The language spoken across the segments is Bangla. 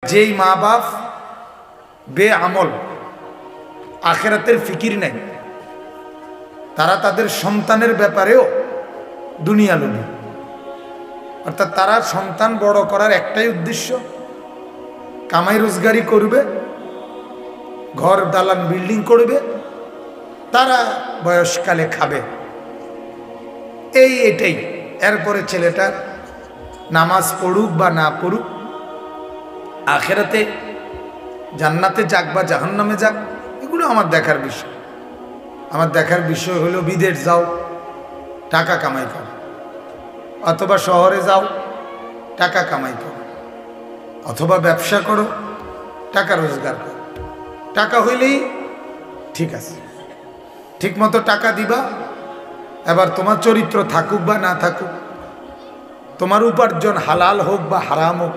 যেই মা বাপ বেআমল, আখিরাতের ফিকির নেই, তারা তাদের সন্তানের ব্যাপারেও দুনিয়া লোভী। অর্থাৎ তারা সন্তান বড় করার একটাই উদ্দেশ্য, কামাই রোজগারি করবে, ঘর দালান বিল্ডিং করবে, তারা বয়সকালে খাবে, এটাই। এরপরে ছেলেটা নামাজ পড়ুক বা না পড়ুক, আখেরাতে জান্নাতে যাক বা জাহান্নামে যাক, এগুলো আমার দেখার বিষয়। আমার দেখার বিষয় হলো বিদেশ যাও, টাকা কামাই করো, অথবা শহরে যাও, টাকা কামাই করো, অথবা ব্যবসা করো, টাকা রোজগার করো। টাকা হইলেই ঠিক আছে, ঠিক মতো টাকা দিবা। এবার তোমার চরিত্র থাকুক বা না থাকুক, তোমার উপার্জন হালাল হোক বা হারাম হোক,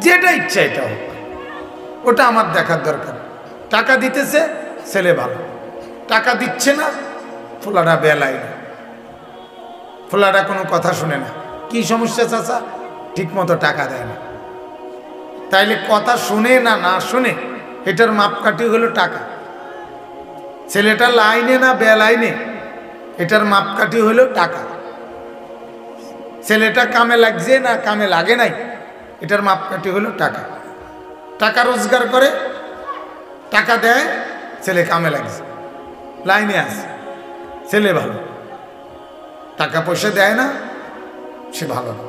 যেটা ইচ্ছা এটা হোক, ওটা আমার দেখার দরকার। টাকা দিতেছে ছেলে ভালো, টাকা দিচ্ছে না ফোলাটা বেলায় না, ফোলাটা কোনো কথা শুনে না। কি সমস্যা চাচা? ঠিক মতো টাকা দেয় না। তাইলে কথা শুনে না না শুনে, এটার মাপকাঠি হলো টাকা। ছেলেটা লাইনে না বেলাইনে, এটার মাপকাঠি হলো টাকা। ছেলেটা কামে লাগছে না কামে লাগে নাই, এটার মাপকাঠি হলো টাকা। টাকা রোজগার করে, টাকা দেয়, ছেলে কামে লাগছে, লাইনে আছে, ছেলে ভালো। টাকা পয়সা দেয় না, সে ভালো না।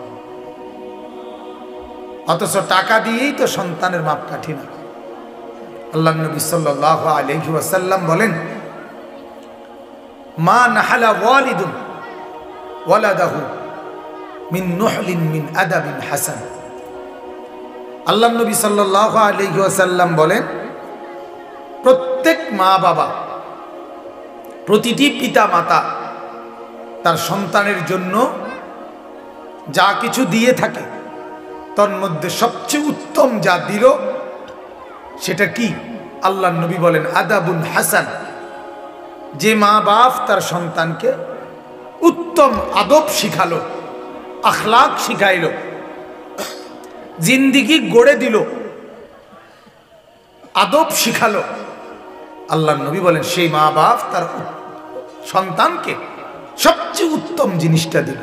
অথচ টাকা দিয়েই তো সন্তানের মাপকাঠি না। আল্লাহ নবী সাল্লাল্লাহু আলাইহি ওয়াসাল্লাম বলেন, মা নাহালা ওয়ালিদুন ওয়ালাদাহু মিন নুহলিন মিন আদাবিন হাসান। আল্লাহ নবী সাল্লাল্লাহু আলাইহি ওয়াসাল্লাম বলেন, প্রত্যেক মা বাবা, প্রতিটি পিতা মাতা তার সন্তানের জন্য যা কিছু দিয়ে থাকে, তার মধ্যে সবচেয়ে উত্তম যা দিল সেটা কি? আল্লাহ নবী বলেন, আদাবুন হাসান। যে মা বাপ তার সন্তানকে উত্তম আদব শিখালো, আখলাক শিখাইল, জিন্দিগি গড়ে দিল, আদব শিখালো, আল্লাহ নবী বলেন সেই মা বাপ তার সন্তানকে সবচেয়ে উত্তম জিনিসটা দিল।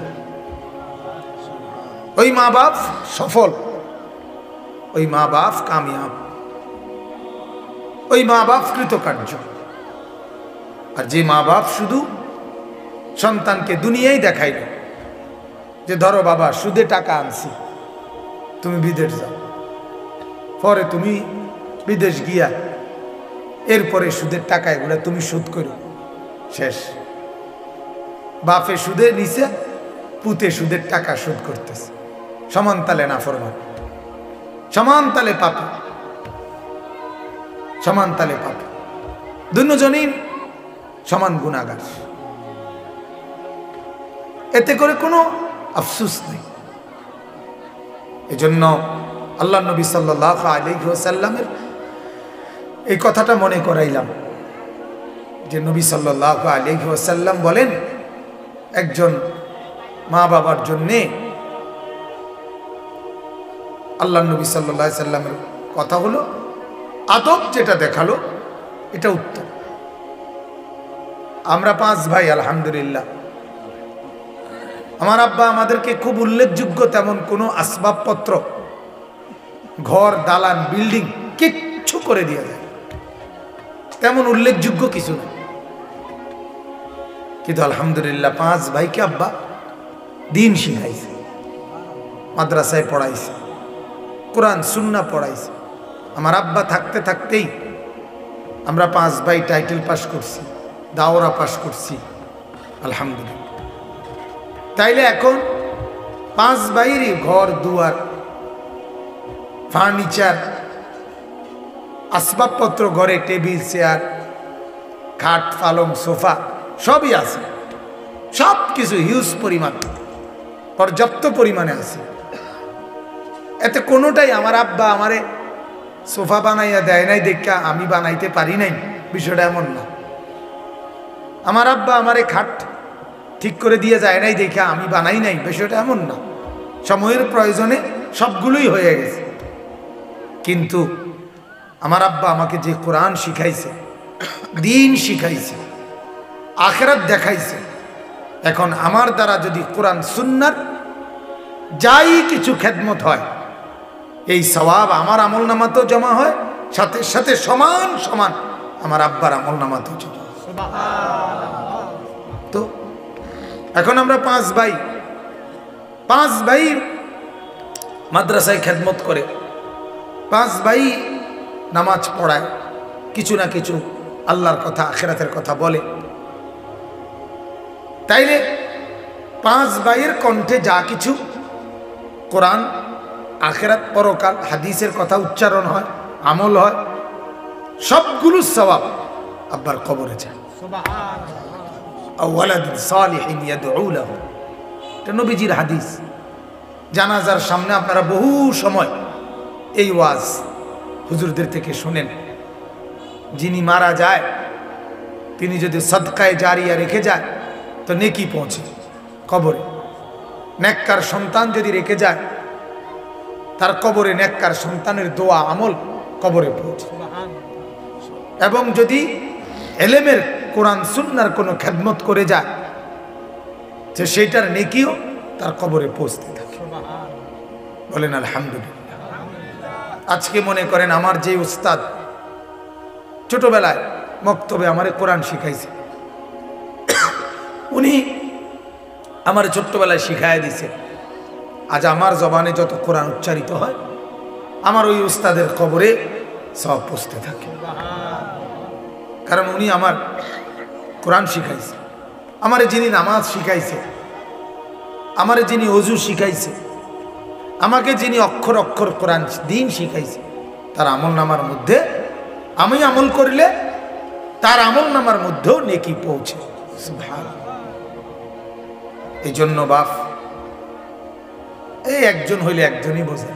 ওই মা বাপ সফল, ওই মা বাপ কামিয়াব, ওই মা বাপ কৃতকার্য। আর যে মা বাপ শুধু সন্তানকে দুনিয়ায় দেখাইল যে ধরো বাবা সুদে টাকা আনছি, তুমি বিদেশ যাও, পরে তুমি বিদেশ গিয়া এরপরে সুদের টাকা এগুলো তুমি সুদ করো, শেষ। বাপে সুদে নিচে, পুতে সুদের টাকা সুদ করতেছে, সমান তালে নাফরমান, সমান তালে পাপী, সমান তালে পাপী, দুজনই সমান গুনাহগার। এতে করে কোনো আফসোস নেই। এজন্য আল্লাহ নবী সাল্লাল্লাহু আলাইহি ওয়াসাল্লামের এই কথাটা মনে করাইলাম যে নবী সাল্লাল্লাহু আলাইহি ওয়াসাল্লাম বলেন, একজন মা বাবার জন্যে আল্লাহ নবী সাল্লাল্লাহু আলাইহি ওয়াসাল্লামের কথা হলো আদব যেটা দেখালো এটা উত্তম। আমরা 5 ভাই, আলহামদুলিল্লাহ। আমার আব্বা আমাদেরকে খুব উল্লেখযোগ্য তেমন কোনো আসবাবপত্র, ঘর দালান বিল্ডিং কিচ্ছু করে দিয়ে যায়, তেমন উল্লেখযোগ্য কিছু না। কিন্তু আলহামদুলিল্লাহ 5 ভাইকে আব্বা দিন শিখাইছে, মাদ্রাসায় পড়াইছে, কোরআন সুন্নাহ পড়াইছে। আমার আব্বা থাকতে থাকতেই আমরা 5 ভাই টাইটেল পাস করছি, দাওরা পাস করছি, আলহামদুলিল্লাহ। তাইলে এখন 5 ভাইয়েরই ঘর দুয়ার, ফার্নিচার, আসবাবপত্র, ঘরে টেবিল চেয়ার, খাট পালং সোফা সবই আছে, সব কিছু হিউজ পরিমাণ, পর্যাপ্ত পরিমাণে আছে। এতে কোনোটাই আমার আব্বা আমারে সোফা বানাইয়া দেয় নাই দেখা আমি বানাইতে পারি নাই, বিষয়টা এমন না। আমার আব্বা আমারে খাট ঠিক করে দিয়ে যায় নাই দেখা আমি বানাই নাই, বিষয়টা এমন না। সময়ের প্রয়োজনে সবগুলোই হয়ে গেছে। কিন্তু আমার আব্বা আমাকে যে কোরআন শিখাইছে, দিন শিখাইছে, আখিরাত দেখাইছে, এখন আমার দ্বারা যদি কোরআন সুন্নাহর যাই কিছু খেদমত হয়, এই সওয়াব আমার আমলনামাতেও জমা হয়, সাথে সাথে সমান সমান আমার আব্বার আমলনামাতেও জমা হয়। তো এখন আমরা পাঁচ ভাই মাদ্রাসায় খেদমত করে, পাঁচ ভাই নামাজ পড়ায়, কিছু না কিছু আল্লাহর কথা আখিরাতের কথা বলে। তাইলে পাঁচ ভাইয়ের কণ্ঠে যা কিছু কোরআন, আখিরাত, পরকাল, হাদিসের কথা উচ্চারণ হয়, আমল হয়, সবগুলো সওয়াব আব্বার কবরে যায়। ওয়ালাদিন সালিহিন ইয়াদউ লাহু, এটা নবীজির হাদিস। জানাজার সামনে আপনারা বহু সময় এই ওয়াজ হুজুরদের থেকে শুনেন, যিনি মারা যায় তিনি যদি সদকায়ে জারিয়া রেখে যায় তো নেকি পৌঁছে কবরে। নেককার সন্তান যদি রেখে যায় তার কবরে নেককার সন্তানের দোয়া আমল কবরে পৌঁছে। এবং যদি এলেমের কোরআন সুন্নাহর কোনো খেদমত করে যায় যে সেইটার নেকিও তার কবরে পৌঁছতে থাকে। বলেন আলহামদুলিল্লাহ। আজকে মনে করেন আমার যে উস্তাদ ছোটবেলায় মক্তবে আমারে কোরআন শিখাইছে, উনি আমার ছোট্টবেলায় শিখাই দিছে, আজ আমার জবানে যত কোরআন উচ্চারিত হয় আমার ওই উস্তাদের কবরে সব পৌঁছতে থাকে। কারণ উনি আমার কোরআন শিখাইছে, আমারে যিনি নামাজ শিখাইছে, আমারে যিনি ওযু শিখাইছে, আমাকে যিনি অক্ষর অক্ষর কোরআন দিন শিখাইছে, তার আমল নামার মধ্যে আমি আমল করলে তার আমল নামার মধ্যেও নেকি পৌঁছে। এই জন্য বাপ, এই একজন হইলে একজনই বোঝে।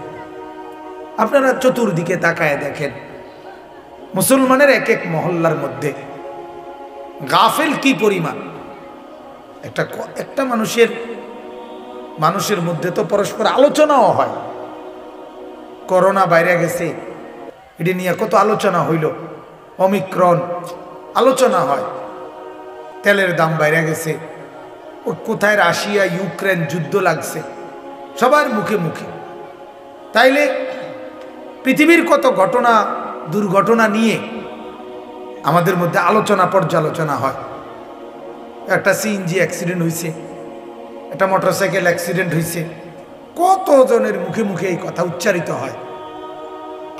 আপনারা চতুর্দিকে তাকায় দেখেন, মুসলমানের এক এক মহল্লার মধ্যে গাফেল কি পরিমাণ। একটা মানুষের মধ্যে তো পরস্পর আলোচনাও হয়। করোনা বাইরে গেছে, এটি নিয়ে কত আলোচনা হইল, ওমিক্রন আলোচনা হয়, তেলের দাম বাইরে গেছে, ও কোথায় রাশিয়া ইউক্রেন যুদ্ধ লাগছে সবার মুখে মুখে। তাইলে পৃথিবীর কত ঘটনা দুর্ঘটনা নিয়ে আমাদের মধ্যে আলোচনা পর্যালোচনা হয়। একটা সিএনজি অ্যাক্সিডেন্ট হয়েছে, একটা মোটরসাইকেল অ্যাক্সিডেন্ট হয়েছে, কত জনের মুখে মুখে এই কথা উচ্চারিত হয়,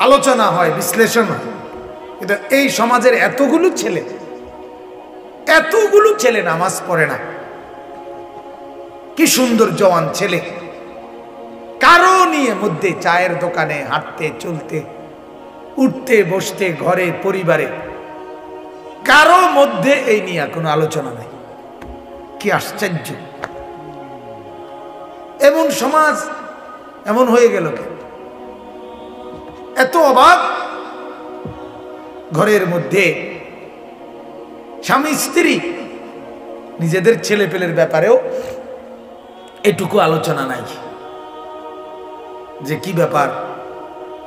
আলোচনা হয়, বিশ্লেষণ হয়। কিন্তু এই সমাজের এতগুলো ছেলে নামাজ পড়ে না। কি সুন্দর জওয়ান ছেলে, কারো নিয়ে মধ্যে চায়ের দোকানে হাঁটতে চলতে উঠতে বসতে ঘরে পরিবারে কারো মধ্যে এই নিয়ে কোনো আলোচনা নাই। কি আশ্চর্য! এমন সমাজ এমন হয়ে গেল কেন? এত অবাক। ঘরের মধ্যে স্বামী স্ত্রী নিজেদের ছেলে পেলের ব্যাপারেও এটুকু আলোচনা নাই যে কি ব্যাপার,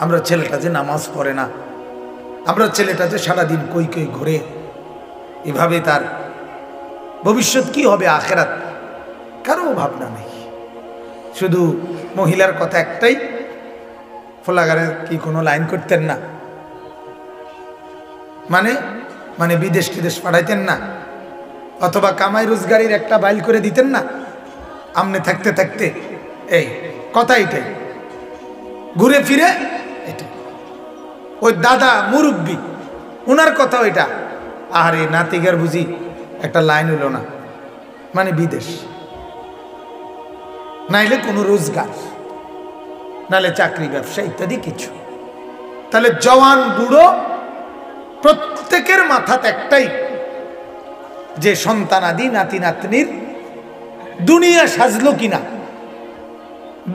আমরা ছেলেটা যে নামাজ পড়ে না, আমরা ছেলেটা যে সারাদিন কই কই ঘুরে, এভাবে তার ভবিষ্যৎ কি হবে, আখিরাত কারো ভাবনা নেই। শুধু মহিলার কথা একটাই, ফোলাগারে কি কোনো লাইন করতেন না? মানে বিদেশ টিদেশ পাঠাইতেন না, অথবা কামাই রোজগারির একটা বাইল করে দিতেন না? আমনে থাকতে থাকতে এই কথা এটাই, ঘুরে ফিরে এটা। ওই দাদা মুরব্বী ওনার কথা ওইটা, আরে নাতিগার বুঝি একটা লাইন হইল না, মানে বিদেশ, নাইলে কোনো রোজগার, নাইলে চাকরি ব্যবসা ইত্যাদি কিছু। তাহলে জওয়ান বুড়ো প্রত্যেকের মাথাতে একটাই, যে সন্তানাদি নাতি নাতনির দুনিয়া সাজলো কিনা,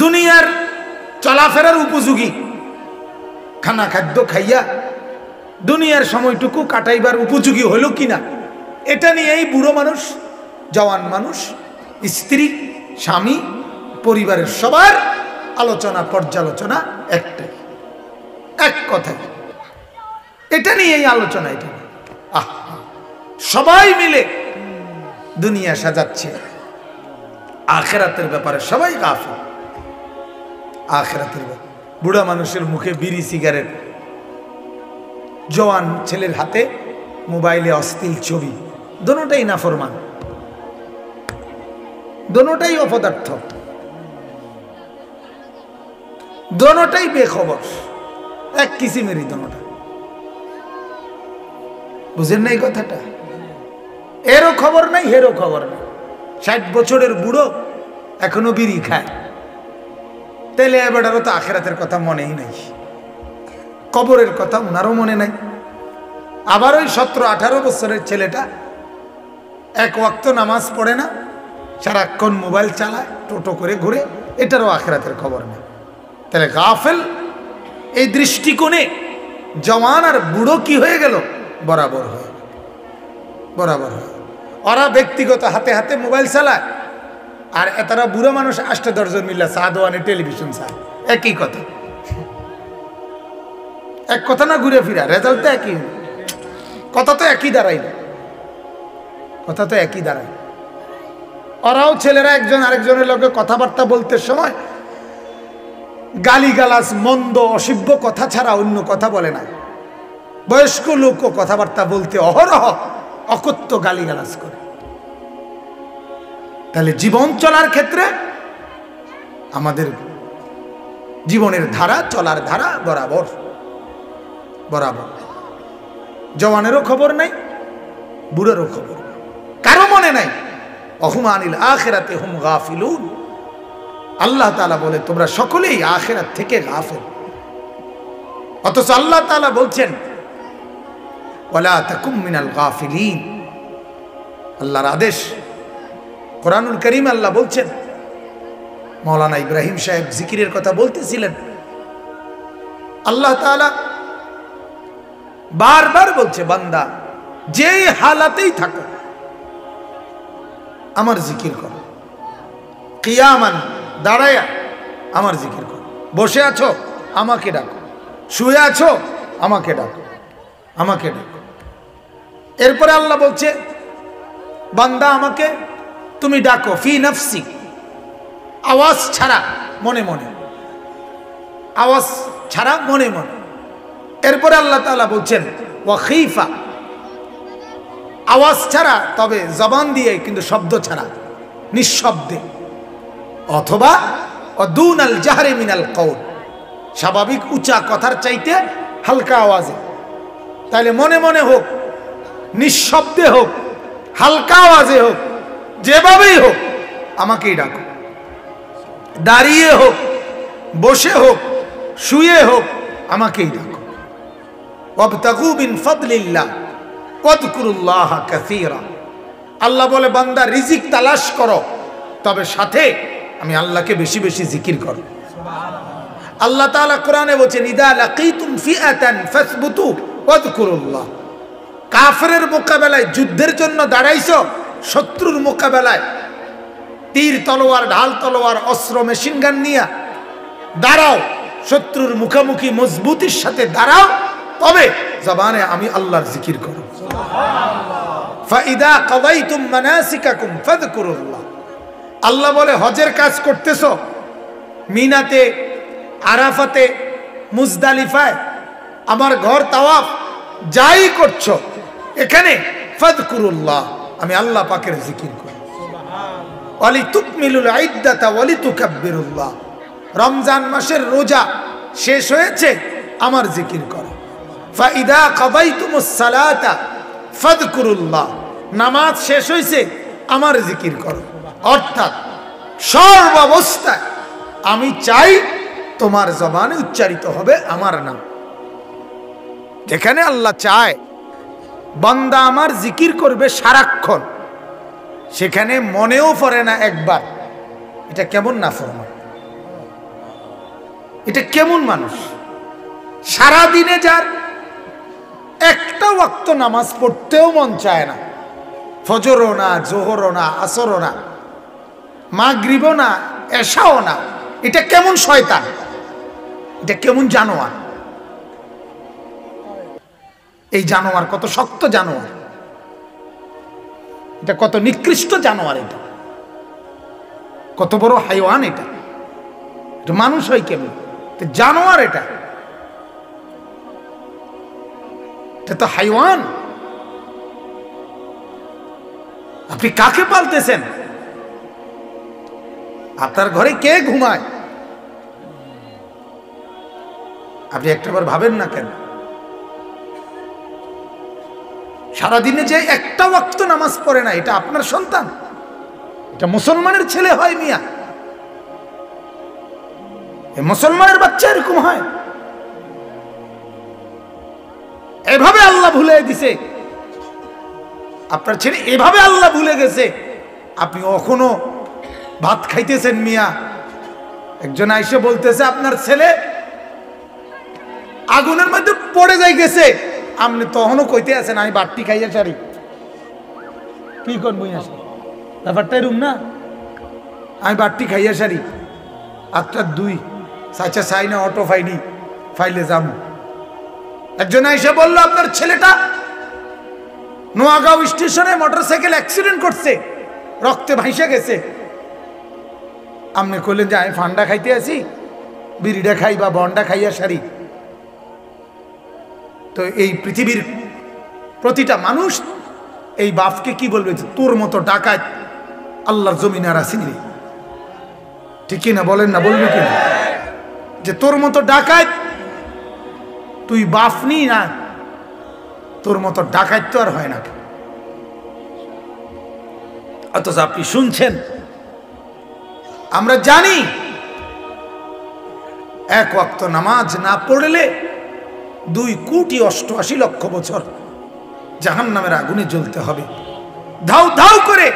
দুনিয়ার চলাফেরার উপযোগী খানা খাদ্য খাইয়া দুনিয়ার সময়টুকু কাটাইবার উপযোগী হইল কিনা, এটা নিয়েই বুড়ো মানুষ, জওয়ান মানুষ, স্ত্রী, স্বামী, পরিবারের সবার আলোচনা পর্যালোচনা একটাই। এক কথায় এটা নিয়েই আলোচনা। এটা সবাই মিলে দুনিয়া সাজাচ্ছে, আখিরাতের ব্যাপারে সবাই গাফিল। আখিরাতের ব্যাপারে বুড়া মানুষের মুখে বিড়ি সিগারেট, জওয়ান ছেলের হাতে মোবাইলে অশ্লীল ছবি, দোনোটাই নাফরমান, দোনোটাই অপদার্থ, দোনোটাই বেখবর, এক কিসিমেরই দোনোটা। বুঝেন না এই কথাটা? এরও খবর নাই, হেরও খবর নাই। 60 বছরের বুড়ো এখনো বিড়ি খায়, তাইলে এবারও তো আখিরাতের কথা মনেই নাই, কবরের কথা ওনারও মনে নাই। আবার ওই 17-18 বছরের ছেলেটা এক ওয়াক্ত নামাজ পড়ে না, সারাক্ষণ মোবাইল চালায়, টোটো করে ঘুরে, এটারও আখিরাতের খবর নেই। তাহলে গাফেল এই দৃষ্টিকোণে জওয়ান আর বুড়ো কি হয়ে গেল? বরাবর হয়ে গেল, বরাবর হয়ে। ওরা ব্যক্তিগত হাতে হাতে মোবাইল চালায়, আর এতারা বুড়ো মানুষ 8-10 জন মিল্লা সাদওয়ানে টেলিভিশন চায়। একই কথা, এক কথা না, ঘুরে ফিরা রেজাল্ট তো একই, কথা তো একই দাঁড়াইল, কথা তো একই দাঁড়ায়। ওরাও ছেলেরা একজন আরেকজনের লগে কথাবার্তা বলতে সময় গালিগালাজ, মন্দ অসভ্য কথা ছাড়া অন্য কথা বলে না। বয়স্ক লোকও কথাবার্তা বলতে অহরহ অকথ্য গালিগালাজ করে। তাহলে জীবন চলার ক্ষেত্রে আমাদের জীবনের ধারা, চলার ধারা বরাবর বরাবর। জওয়ানেরও খবর নাই, বুড়োরও খবর নাই, কারো মনে নাই। অহুম আনিল আখিরাতে হুম গাফিলুন। আল্লাহ তাআলা বলে তোমরা সকলেই আখিরাত থেকে গাফিল। অথচ আল্লাহ তাআলা বলছেন ওয়ালা তাকুম মিনাল গাফিলিন। আল্লাহর আদেশ, কোরআনুল কারীম আল্লাহ বলছেন। মাওলানা ইব্রাহিম সাহেব জিকিরের কথা বলতেছিলেন। আল্লাহ তাআলা বারবার বলছে, বান্দা যেই হালাতেই থাকো আমার জিকির করো। কিয়ামান, দাঁড়ায়া আমার জিকির করো। বসে আছো আমাকে ডাকো, শুয়ে আছো আমাকে ডাকো, আমাকে ডাকো। এরপরে আল্লাহ বলছে, বান্দা আমাকে তুমি ডাকো ফি নফসি, আওয়াজ ছাড়া মনে মনে, আওয়াজ ছাড়া মনে মনে। এরপরে আল্লাহ তাআলা বলছেন ওয়া খিফা, আওয়াজ ছাড়া, তবে জবান দিয়ে, কিন্তু শব্দ ছাড়া, নিঃশব্দে। অথবা দুনাল জাহরি মিনাল কওল, স্বাভাবিক উঁচা কথার চাইতে হালকা আওয়াজে। তাহলে মনে মনে হোক, নিঃশব্দে হোক, হালকা আওয়াজে হোক, যেভাবেই হোক আমাকেই ডাকো। দাঁড়িয়ে হোক, বসে হোক, শুয়ে হোক আমাকেই ডাকো। ওয়াবতাগু মিন ফাদলিল্লাহ ওয়াযকুরুল্লাহ কাসীরা। আল্লাহ বলে বান্দা রিজিক তালাশ করো, তবে সাথে আমি আল্লাহকে বেশি বেশি জিকির করো। আল্লাহ তাআলা কোরআনে বলেছেন ইদা লাকিতুম ফিআতান ফাসবুতু ওয়াযকুরুল্লাহ। কাফেরের মোকাবেলায়, যুদ্ধের জন্য দাঁড়াইছো, শত্রুর মোকাবেলায় তীর তলোয়ার, ঢাল তলোয়ার, অস্ত্র, মেশিন গান নিয়ে দাঁড়াও, শত্রুর মুখোমুখি মজবুতির সাথে দাঁড়াও, তবে জবানে আমি আল্লাহর জিকির করো। ফাইদা কাদাইতুম মানাসিকাকুম ফাযকুরুল্লাহ। আল্লাহ বলে হজের কাজ করতেছো, মিনাতে, আরাফাতে, মুজদালিফায়, আমার ঘর তাওয়াফ যাই করছো, এখানে ফাযকুরুল্লাহ, আমি আল্লাহ পাকের জিকির করি। ওয়ালি তুকমিলুল ইদ্দাতা ওয়ালি তুকাব্বিরুল্লাহ। রমজান মাসের রোজা শেষ হয়েছে, আমার জিকির করো। ফাইদা কাদাইতুমুস সালাতা ফাযকুরুল্লাহ। নামাজ শেষ হয়েছে, আমার জিকির করো। অর্থাৎ সর্বাবস্থায় আমি চাই তোমার জবানে উচ্চারিত হবে আমার নাম। যেখানে আল্লাহ চায় বান্দা আমার জিকির করবে সারাক্ষণ, সেখানে মনেও পড়ে না একবার এটা কেমন নাফরমান, এটা কেমন মানুষ। সারা দিনে যার একটা ওয়াক্ত নামাজ পড়তেও মন চায় না, ফজরও না, জোহরও না, আসরও না, মাগরিবও না, এশাও না, এটা কেমন শয়তান, এটা কেমন জানোয়ার। এই জানোয়ার কত শক্ত জানোয়ার, এটা কত নিকৃষ্ট জানোয়ার, এটা কত বড় হাইওয়ান, এটা মানুষ হয় কেমন, জানোয়ার, এটা তো হাইওয়ান। আপনি কাকে পালতেছেন? আপনার ঘরে কে ঘুমায়? আপনি একটাবার ভাবেন না কেন? সারাদিনে যে একটা ওয়াক্ত নামাজ পড়ে না, এটা আপনার সন্তান, এটা মুসলমানের ছেলে হয় মিয়া, মুসলমানের বাচ্চা এরকম হয়। এভাবে আল্লাহ ভুলে দিছে আপনার ছেলে, এভাবে আল্লাহ ভুলে গেছে। আপনি এখনো ভাত খাইতেছেন মিয়া। একজন আইসে বলতেছে আপনার ছেলে আগুনের মধ্যে পড়ে যাই গেছে, আপনি তখনও কইতে আছেন আমি বাট্টি খাইয়া সারি। কি করবো ব্যাপারটা এরকম না? আমি বাট্টি খাইয়া সারি 8:02 সাইচা চাই না, অটো ফাইনি ফাইলে যাবো। একজন আইসা বললো আপনার ছেলেটা নোয়াগাঁও স্টেশনে মোটরসাইকেল অ্যাক্সিডেন্ট করছে, রক্তে ভাইসে গেছে। আপনি কইলেন যে আমি ফান্ডা খাইতে আছি, বিড়িটা খাই বা বন্ডা খাইয়া সারি। তো এই পৃথিবীর প্রতিটা মানুষ এই বাপকে কি বলবে? তোর মতো ডাকাত আল্লাহর জমিনে আর আসেনি। ঠিক কিনা বলেন না? বলবে কিনা যে তোর মতো ডাকাত তুই বাপনি না, তোর মতো ডাকাত তো আর হয় না। অথচ আপনি শুনছেন, আমরা জানি এক ওয়াক্ত নামাজ না পড়লে 2,88,00,000 বছর জাহান্নামের আগুনে জ্বলতে হবে। ধাউ ধাউ করে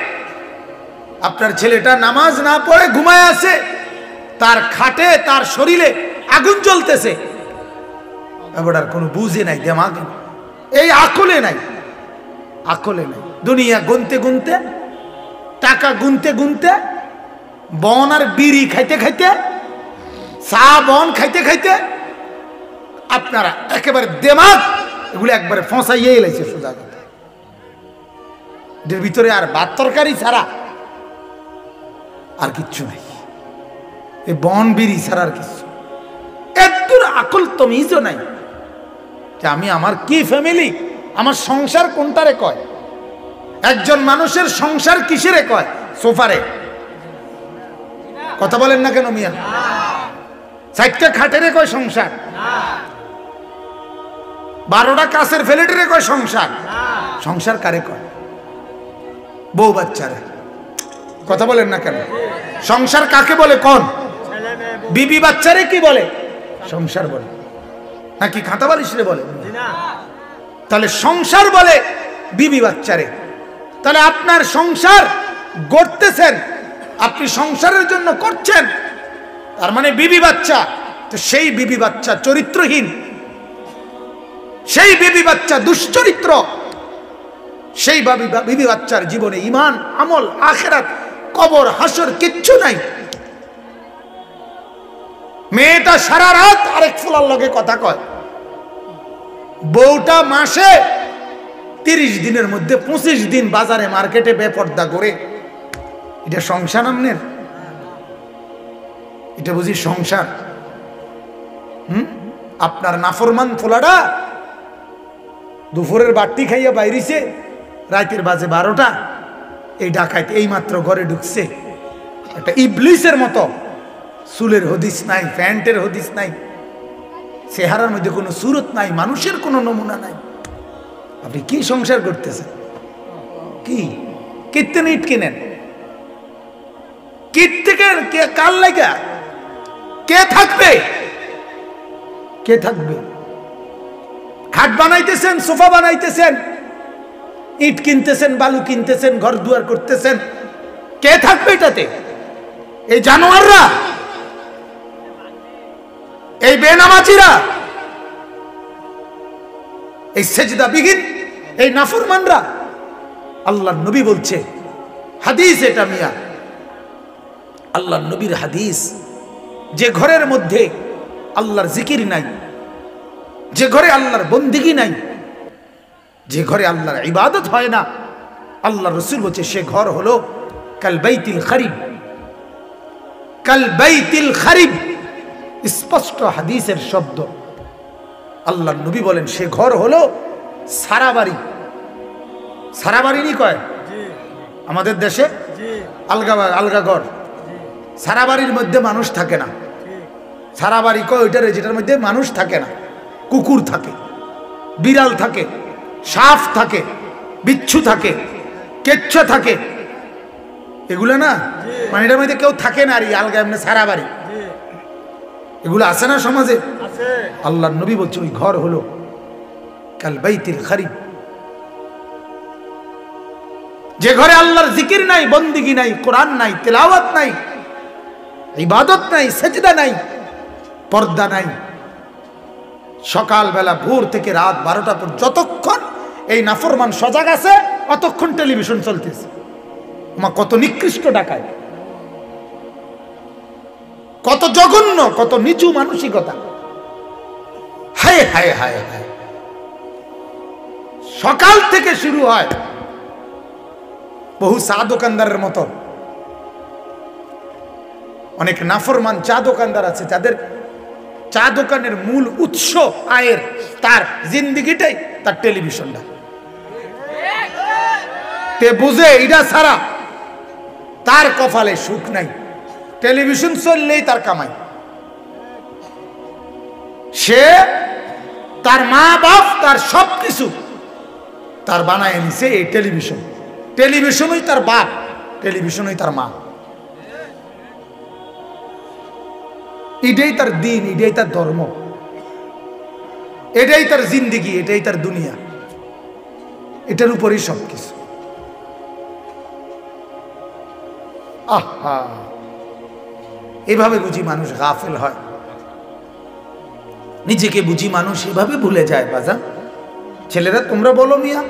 আপনার ছেলেটা নামাজ না পড়ে ঘুমায় আছে, তার খাটে তার শরীরে আগুন জ্বলতেছে, এবার আর কোনো বুঝে নাই, দেমাগে এই আকলে নাই, আকলে নাই। দুনিয়া গুনতে গুনতে, টাকা গুনতে গুনতে, বন আর বিড়ি খাইতে খাইতে, চা বন খাইতে খাইতে আপনারা একেবারে দেমাগ এগুলো একবারে ফসাইয়ে এলাইছে সোজা কথা। এর ভিতরে আর ভাত তরকারি ছাড়া আর কিচ্ছু নাই, এই বন বিড়ি ছাড়া আর কিচ্ছু। একদূর আকল তমিজও নাই যে আমি আমার কি ফ্যামিলি, আমার সংসার কোনটারে কয়। একজন মানুষের সংসার কিসেরে কয়? সোফারে। কথা বলেন না কেন মিয়া? 4টা খাটেরে কয় সংসার, 12টা কাছের ফ্ল্যাটেরে কয় সংসার। সংসার কারে কয়? বউ বাচ্চারে। কথা বলেন না কেন? সংসার কাকে বলে? কোন বিবি বাচ্চারে কি বলে? সংসার বলে, নাকি খাতা বালিশরে বলে? তাহলে সংসার বলে বিবি বাচ্চারে। তাহলে আপনার সংসার গড়তেছেন, আপনি সংসারের জন্য করছেন, তার মানে বিবি বাচ্চা। তো সেই বিবি বাচ্চা চরিত্রহীন, সেই বিবি বাচ্চা দুশ্চরিত্র, সেই বিবি বাচ্চার জীবনে ঈমান, আমল, আখিরাত, কবর, হাসর কিচ্ছু নাই। মেয়েটা সারা রাত আরেক ফুলার লগে কথা কয়, বউটা মাসে 30 দিনের মধ্যে 25 দিন বাজারে মার্কেটে বেপর্দা করে। এটা সংসার আমনের? এটা বুঝি সংসার? আপনার নাফরমান ফোলাটা দুপুরের বাট্টি খাইয়া বাইরেছে, রাতের বাজে 12টা, এই ডাকাত এই মাত্র ঘরে ঢুকছে, একটা ইবলিসের মতো, চুলের হদিস নাই, প্যান্টের হদিস নাই, চেহারার মধ্যে কোনো সুরত নাই, মানুষের কোনো নমুনা নাই। আপনি কি সংসার করতেছেন? কি কীর্তন ইট কিনেন? কীট থেকে কার লাগা? কে থাকবে? কে থাকবে? খাট বানাইতেছেন, সোফা বানাইতেছেন, ইট কিনতেছেন, বালু কিনতেছেন, ঘর দুয়ার করতেছেন, কে থাকবে এটাতে? এই জানোয়াররা, এই বেনামাজিরা, এই সেজদাবিহীন, এই নাফরমানরা। আল্লাহর নবী বলছে, হাদিস এটা মিয়া, আল্লাহর নবীর হাদিস, যে ঘরের মধ্যে আল্লাহর জিকির নাই, যে ঘরে আল্লাহর বন্দিগি নাই, যে ঘরে আল্লাহর ইবাদত হয় না, আল্লাহ রসুল বলছে সে ঘর হলো কাল বাইতিল খারিব, কাল বাইতিল খারিব। স্পষ্ট হাদিসের শব্দ। আল্লাহ নবী বলেন সে ঘর হলো সারা বাড়ি। সারা বাড়ি নি কয় আমাদের দেশে আলগা আলগা ঘর। সারা বাড়ির মধ্যে মানুষ থাকে না। সারা বাড়ি কয় ওইটারে যেটার মধ্যে মানুষ থাকে না। কুকুর থাকে, বিড়াল থাকে, সাপ থাকে, বিচ্ছু থাকে, কেচ্ছা থাকে, এগুলো না, মানে এটার মধ্যে কেউ থাকে না। আর আলগা এমনি সারা বাড়ি এগুলো আছে না সমাজে? আল্লাহ নবী বলছে ওই ঘর হলো কাল বাইতিল খারিব। যে ঘরে আল্লাহর জিকির নাই, বন্দিগি নাই, কোরআন নাই, তেলাওয়াত নাই, ইবাদত নাই, সেজদা নাই, পর্দা নাই, সকালবেলা ভোর থেকে রাত 12টা পর্যন্ত যতক্ষণ এই নাফরমান সজাগ আছে অতক্ষণ টেলিভিশন চলতেছে। কত নিকৃষ্ট ডাকায়, কত জঘন্য, কত নিচু মানসিকতা। হায় হায় হায় হায়। সকাল থেকে শুরু হয় বহু চা দোকানদারের মতো। অনেক নাফরমান চা দোকানদার আছে যাদের চা দোকানের মূল উৎস আয়ের, তার জিন্দিগিটাই তার টেলিভিশনটা। তে বুঝে এটা ছাড়া তার কপালে সুখ নাই। টেলিভিশন চললেই তার কামাই। সে তার মা বাপ তার সব কিছু তার বানায় নিছে এই টেলিভিশন। টেলিভিশনই তার বাপ, টেলিভিশনই তার মা। এটাই তার দিন, এটাই তার ধর্ম, এটাই তার জিন্দিগি, এটাই তার দুনিয়া, এটার উপরই সবকিছু। আহা, এভাবে বুঝি মানুষ গাফেল হয়, নিজেকে বুঝি মানুষ এভাবে ভুলে যায়। বাজান ছেলেরা তোমরা বলো, মিয়া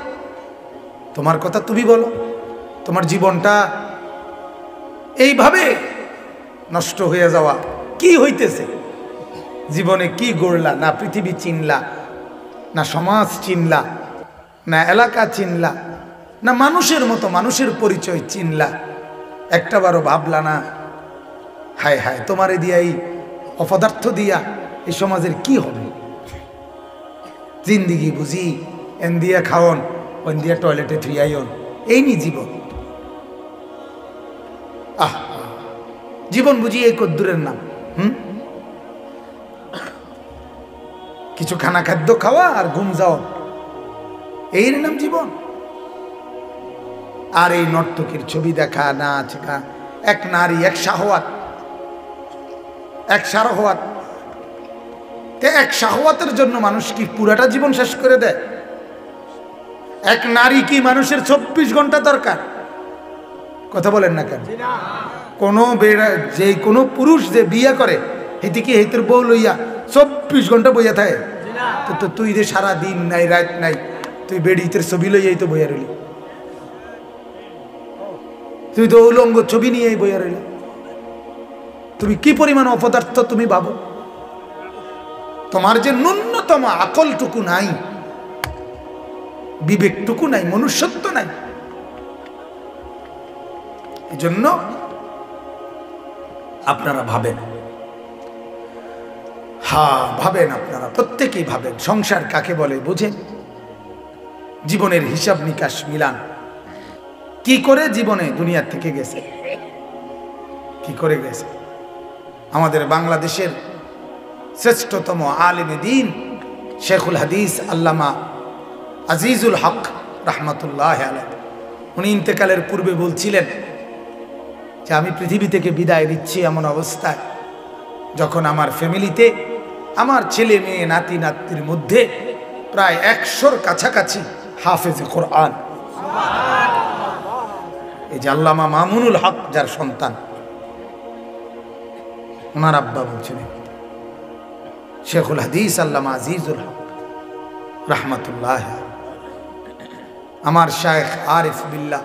তোমার কথা তুমি বলো। তোমার জীবনটা এইভাবে নষ্ট হয়ে যাওয়া কি হইতেছে? জীবনে কি গড়লা? না পৃথিবী চিনলা, না সমাজ চিনলা, না এলাকা চিনলা, না মানুষের মতো মানুষের পরিচয় চিনলা। একটাবারও ভাবলা না হায় হায় তোমারে দিয়া এই অপদার্থ দিয়া এই সমাজের কি হবে? জিন্দিগি বুঝি এন দিয়া খাওন, ওন দিয়া টয়লেটে থুইয়াইন, এই নি জীবন। আহ, জীবন বুঝি এই কদ্দুরের নাম। কিছু খানা খাদ্য খাওয়া আর ঘুম যাও, এর নাম জীবন। আর এই নর্তকীর ছবি দেখা, নাচ গান, এক নারী, এক শাহওয়াত, এক শাহওয়াত। এক শাহওয়াতের জন্য মানুষ কি পুরাটা জীবন শেষ করে দেয়? এক নারী কি মানুষের 24 ঘন্টা দরকার? কথা বলেন না কেন? যে কোনো পুরুষ যে বিয়ে করে হেতিকে হেতের বউ লইয়া 24 ঘন্টা বইয়া থাকে। তো তুই যে সারা দিন নাই রাত নাই, তুই বেড়িতের ছবি লইয়াই তো বইয়া রইলি, তুই তো উলঙ্গ ছবি নিয়েই বইয়া রইলি। তুমি কি পরিমাণ অপদার্থ তুমি ভাবো? তোমার যে ন্যূনতম আকলটুকু নাই, বিবেকটুকু নাই, মনুষ্যত্ব নাই। এজন্য আপনারা ভাবেন, হ্যাঁ ভাবেন, আপনারা প্রত্যেকেই ভাবেন সংসার কাকে বলে বুঝেন, জীবনের হিসাব নিকাশ মিলান। কি করে জীবনে দুনিয়া থেকে গেছে, কি করে গেছে? আমাদের বাংলাদেশের শ্রেষ্ঠতম আলেমে দ্বীন শেখুল হাদিস আল্লামা আজিজুল হক রহমতুল্লাহ আলাইহি, উনি ইন্তেকালের পূর্বে বলছিলেন যে আমি পৃথিবী থেকে বিদায় নিচ্ছি এমন অবস্থায় যখন আমার ফ্যামিলিতে আমার ছেলে মেয়ে নাতি নাতির মধ্যে প্রায় 100-র কাছাকাছি হাফেজে কোরআন। এই যে আল্লামা মামুনুল হক যার সন্তান, ওনার আব্বা বলছেন শেখুল হাদিস আল্লামা আজিজুল হক রহমতুল্লাহ। আমার শায়েখ আরিফ বিল্লাহ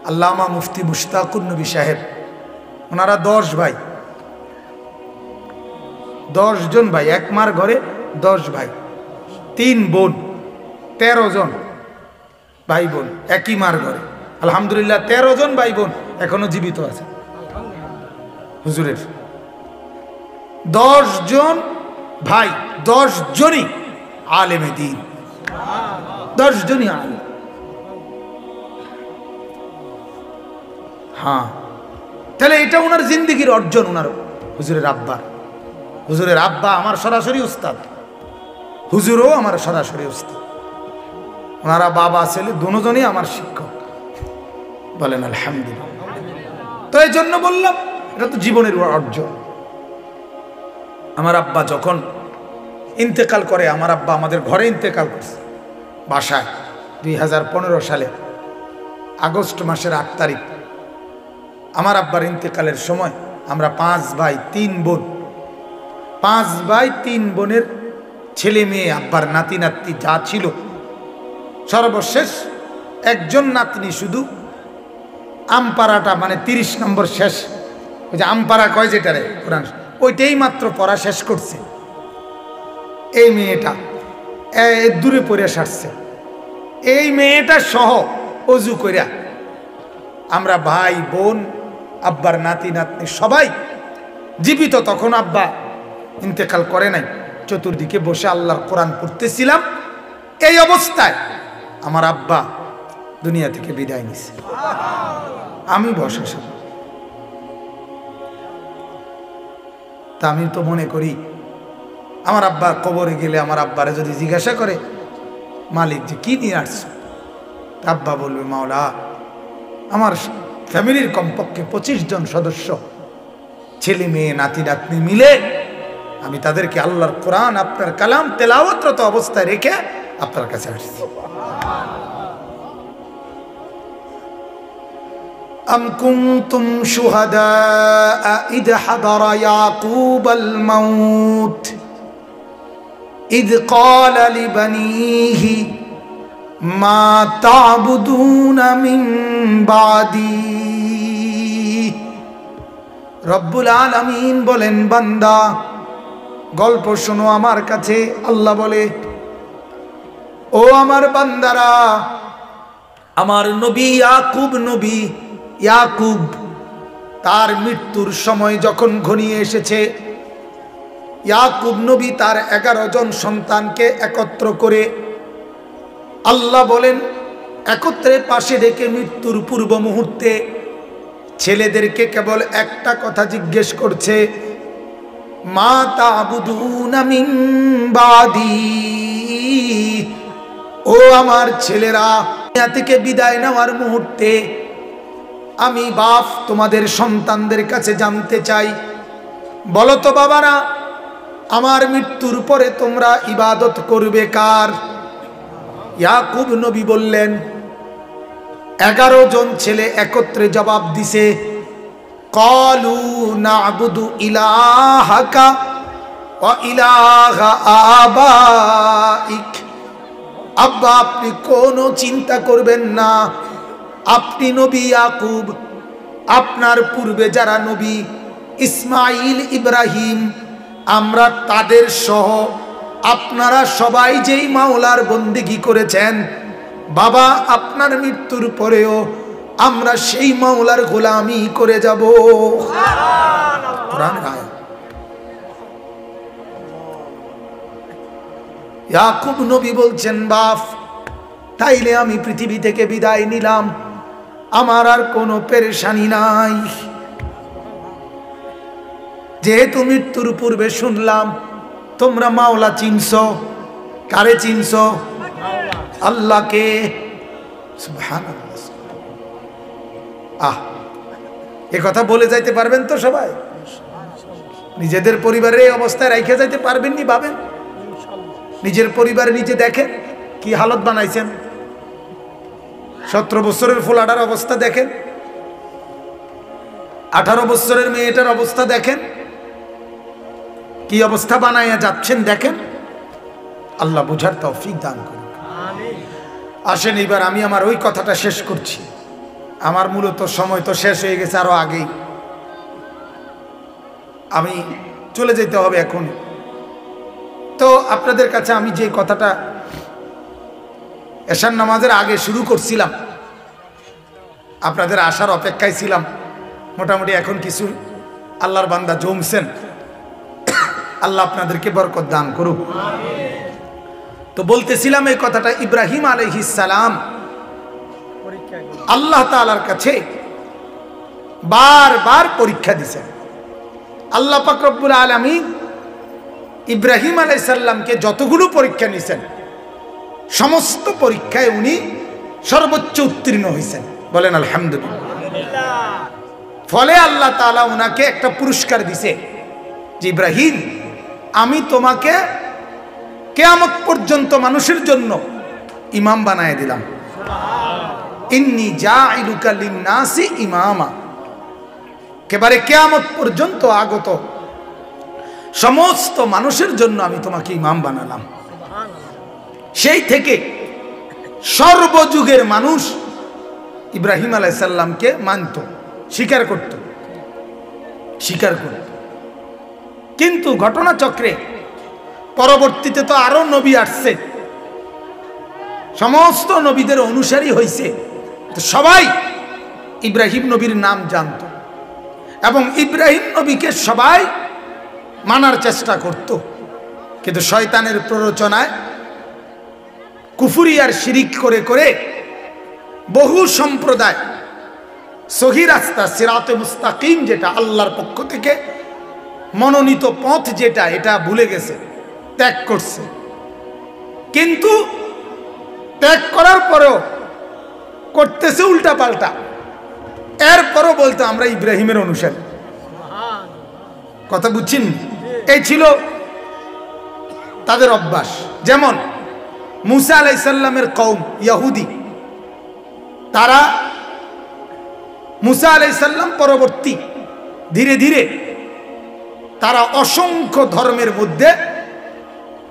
আল্লামা মুফতি মুশতাকুর নবী সাহেব, ওনারা 10 ভাই, 10 জন ভাই, এক মার ঘরে 10 ভাই, 3 বোন, 13 জন। ভাই বোন একই মার ঘরে, আলহামদুলিল্লাহ 13 জন ভাই বোন এখনো জীবিত আছে হুজুরের। 10 জন ভাই, 10 জনই আলেমে দ্বীন, 10 জনই আলেম। হ্যাঁ, তাহলে এটা ওনার জিন্দেগির অর্জন। ওনার হুজুরের আব্বা, হুজুরের আব্বা আমার সরাসরি উস্তাদ, হুজুরও আমার সরাসরি উস্তাদ। ওনারা বাবা ছেলে দুজনই আমার শিক্ষক, বলেন আলহামদুলিল্লাহ। তো এই জন্য বললাম এটা তো জীবনের অর্জন। আমার আব্বা যখন ইন্তেকাল করে, আমার আব্বা আমাদের ঘরে ইন্তেকাল করছে বাসায় 2015 সালে আগস্ট মাসের 8 তারিখ। আমার আব্বার ইন্তেকালের সময় আমরা 5 ভাই 3 বোন, 5 ভাই 3 বোনের ছেলে মেয়ে, আব্বার নাতি নাতনি যা ছিল, সর্বশেষ একজন নাতনি শুধু আমপাড়াটা মানে 30 নম্বর শেষ, ওই যে আমপাড়া কয় যেটারে কোরআন, ওইটাই মাত্র পড়া শেষ করছে। এই মেয়েটা দূরে পড়ে সারছে। এই মেয়েটা সহ অজু কইরা আমরা ভাই বোন, আব্বার নাতি নাতনি সবাই জীবিত। তখন আব্বা ইন্তেকাল করে নাই, চতুর্দিকে বসে আল্লাহর কোরআন পড়তেছিলাম। এই অবস্থায় আমার আব্বা দুনিয়া থেকে বিদায় নিছে। আমি বসে তা আমি তো মনে করি আমার আব্বা কবরে গেলে আমার আব্বারে যদি জিজ্ঞাসা করে মালিক যে কি নিয়ে আসছো, তা আব্বা বলবে মাওলা আমার ফ্যামিলির কমপক্ষে 25 জন সদস্য, ছেলে মেয়ে নাতি নাতনি মিলে আমি তাদেরকে আল্লাহর কোরআন আপনার কালাম তেলাওয়াতরত অবস্থায় রেখে আপনার কাছে আসছি। أم كنتم شهداء إذ حضر يعقوب الموت إذ قال لبنيه ما تعبدون من بعدي। রব্বুল আলামিন বলেন, বান্দা গল্প শোনো আমার কাছে। আল্লাহ বলে, ও আমার বান্দারা, আমার নবী ইয়াকুব তার মৃত্যুর সময় যখন ঘনিয়ে এসেছে, ইয়াকুব নবী তার 11 জন সন্তানকে একত্র করে আল্লাহ বলেন একত্রে পাশে রেখে মৃত্যুর পূর্ব মুহূর্তে ছেলেদেরকে কেবল একটা কথা জিজ্ঞেস করছে, মা তা'বুদুনা মিন বাদি। ও আমার ছেলেরা, দুনিয়া থেকে বিদায় নেওয়ার মুহূর্তে আমি বাপ তোমাদের সন্তানদের কাছে জানতে চাই, বলো তো বাবারা, আমার মৃত্যুর পরে তোমরা ইবাদত করবে কার? ইয়াকুব নবী বললেন, 11 জন ছেলে একত্রে জবাব দিছে, ক্বালু না'বুদু ইলাহাকা ওয়া ইলাহা আবাইক। আব্বা আপনি কোনো চিন্তা করবেন না, আপনি নবী ইয়াকুব, আপনার পূর্বে যারা নবী ইসমাইল ইব্রাহিম, আমরা তাদের সহ আপনারা সবাই যেই মাওলার বন্দেগী করেছেন, বাবা আপনার মৃত্যুর পরেও আমরা সেই মাওলার গোলামি করে যাব। কোরআন আয়াত। ইয়াকুব নবী বলছেন, বাপ তাইলে আমি পৃথিবী থেকে বিদায় নিলাম, আমার আর কোনো পেরেশানি নাই। যেহেতু মৃত্যুর পূর্বে শুনলাম তোমরা মাওলা চিনছো, কারে চিনছো? আল্লাহকে। সুবহানাল্লাহ। এ কথা বলে যাইতে পারবেন তো সবাই? নিজেদের পরিবারের এই অবস্থায় রাইখে যাইতে পারবেন নি? ভাবেন নিজের পরিবারে নিজে দেখেন কি হালত বানাইছেন। 17 বছরের ফোলাটার অবস্থা দেখেন, 18 বছরের মেয়েটার অবস্থা দেখেন, কি অবস্থা বানাইয়া যাচ্ছেন দেখেন। আল্লাহ বুঝার তৌফিক দান করুন। আসেন এবার আমি আমার ওই কথাটা শেষ করছি। আমার মূলত সময় তো শেষ হয়ে গেছে আরো আগেই, আমি চলে যেতে হবে এখন। তো আপনাদের কাছে আমি যে কথাটা এশার নামাজের আগে শুরু করছিলাম, আপনাদের আসার অপেক্ষায় ছিলাম। মোটামুটি এখন কিছু আল্লাহর বান্দা জমছেন, আল্লাহ আপনাদেরকে বরকত দান করুক। তো বলতেছিলাম এই কথাটা, ইব্রাহিম আলাইহিস সালাম আল্লাহ তাআলার কাছে বারবার পরীক্ষা দিয়েছেন। আল্লাহ পাক রব্বুল আলামিন ইব্রাহিম আলাইহিস সালামকে যতগুলো পরীক্ষা নিয়েছেন, সমস্ত পরীক্ষায় উনি সর্বোচ্চ উত্তীর্ণ হয়েছেন। বলেন আলহামদুলিল্লাহ। ফলে আল্লাহ তাআলা উনাকে একটা পুরস্কার দিছে যে ইব্রাহিম, আমি তোমাকে কিয়ামত পর্যন্ত মানুষের জন্য ইমাম বানায় দিলাম। ইন্নী জাইলুকা লিন-নাসি ইমামা, একেবারে কিয়ামত পর্যন্ত আগত সমস্ত মানুষের জন্য আমি তোমাকে ইমাম বানালাম। সেই থেকে সর্বযুগের মানুষ ইব্রাহিম আলাইহিস সালামকে মানত, স্বীকার করত। কিন্তু ঘটনাচক্রে পরবর্তীতে তো আরো নবী আসছে, সমস্ত নবীদের অনুসারী হয়েছে, তো সবাই ইব্রাহিম নবীর নাম জানত এবং ইব্রাহিম নবীকে সবাই মানার চেষ্টা করত। কিন্তু শয়তানের প্ররোচনায় কুফরি আর শিরিক করে করে বহু সম্প্রদায় সহি রাস্তা সিরাতে মুস্তাকিম, যেটা আল্লাহর পক্ষ থেকে মনোনীত পথ, যেটা এটা ভুলে গেছে, ত্যাগ করছে। কিন্তু ত্যাগ করার পরেও করতেছে উল্টা পাল্টা, এরপরও বলতো আমরা ইব্রাহিমের অনুসারী। কথা বুঝছেন? এই ছিল তাদের অভ্যাস। যেমন মুসা আলাইহিস সালামের কওম ইহুদি, তারা মুসা আলাইহিস সালাম পরবর্তী ধীরে ধীরে তারা অসংখ্য ধর্মের মধ্যে,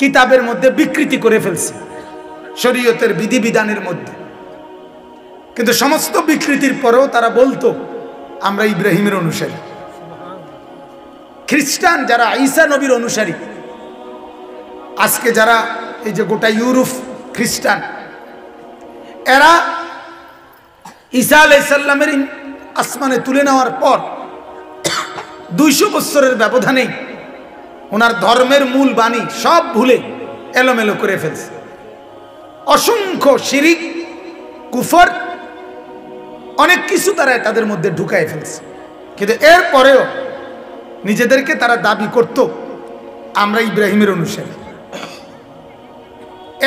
কিতাবের মধ্যে বিকৃতি করে ফেলছে, শরীয়তের বিধিবিধানের মধ্যে। কিন্তু সমস্ত বিকৃতির পরেও তারা বলতো আমরা ইব্রাহিমের অনুসারী। খ্রিস্টান যারা ঈসা নবীর অনুসারী, আজকে যারা এই যে গোটা ইউরোপ খ্রিস্টান, এরা ঈসা আলাইহিস সালামের আসমানে তুলে নেওয়ার পর 200 বছরের ব্যবধানে ওনার ধর্মের মূল বাণী সব ভুলে এলোমেলো করে ফেলছে। অসংখ্য শিরিক, কুফর, অনেক কিছু তারা তাদের মধ্যে ঢুকায় ফেলছে। কিন্তু এরপরেও নিজেদেরকে তারা দাবি করত আমরা ইব্রাহিমের অনুসারী।